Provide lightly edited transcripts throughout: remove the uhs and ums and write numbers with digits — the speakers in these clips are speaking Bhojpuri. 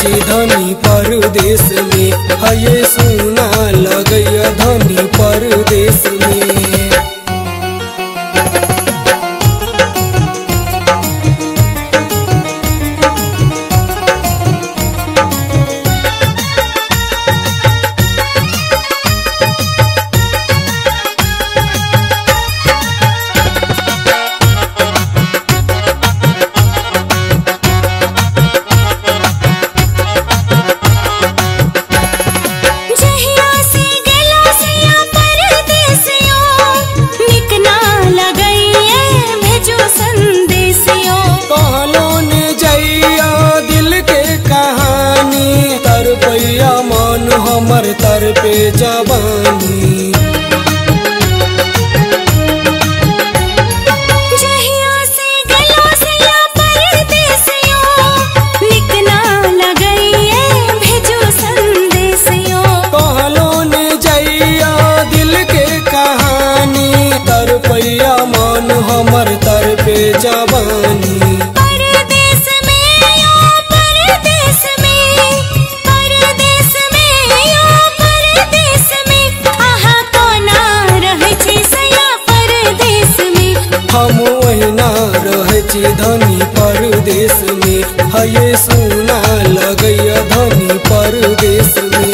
छी धनी परदेश में, हये सुना लगैया धनी परदेश में। हमर तर पे जवानी जहिया से गलो से या परदेसियो, निक ना लगइए भेजो संदेसियो। कहलो ने जइया दिल के कहानी, तर पैया मन हमर तर पे जवानी। हम वहीना रहे छी धनी परदेश में, हये सुना लगैया धनी परदेश में।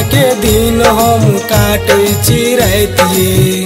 के दिन हम काटे चिरैतिए,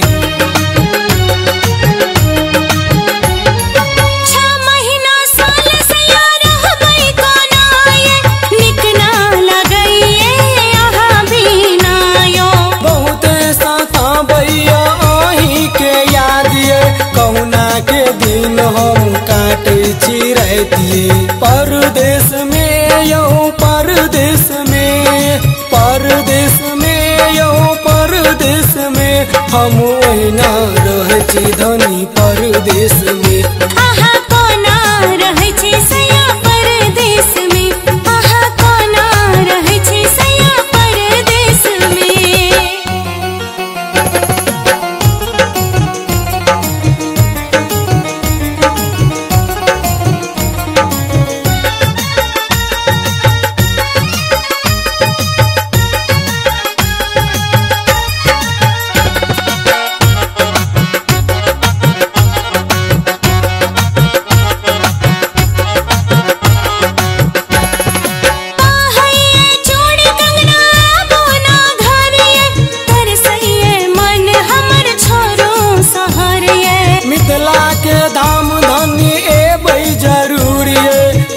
6 महीना साल से रहबै कोना ये, निक ना लगइए यहाँ बिना यो। बहुते सताबैया आही के याद ये, कहुना के दिन हम काटे चिरैतिए। परदेश में यौ परदेश में, परदेश में यौ परदेश में, हम वहीना रहे छी धनी परदेश में। आहा कोना रहै छी सैया परदेश में, आहा कोना रहै छी सैया परदेश में।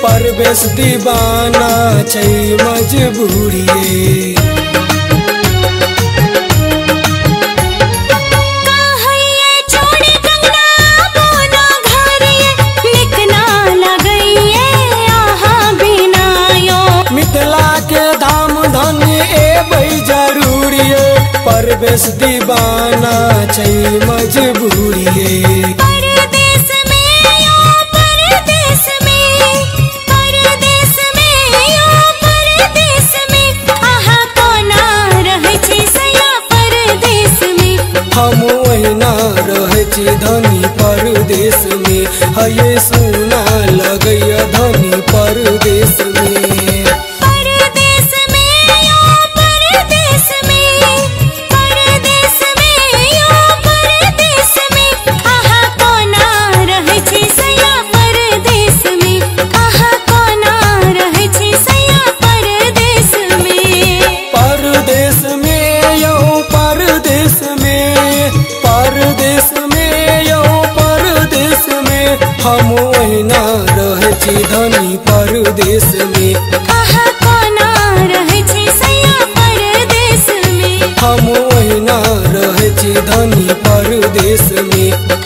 परवेश दीवाना छै मजबूरिए, कहैये छोड़ी कंगना बोना घरिए, निक ना लगइए यहाँ बिना यो। मिथिला के धाम धनी एबै जरूरिए, परवेश दीवाना छै मजबूरिए। हम वहीना रहे छी धनी परदेश में, हये सुना लगैया धनी परदेश में। हम वहीना रहे छी धनी परदेश में, आहा कोना रहै छी सैया परदेश में। हम वहीना रहे छी धनी परदेश में।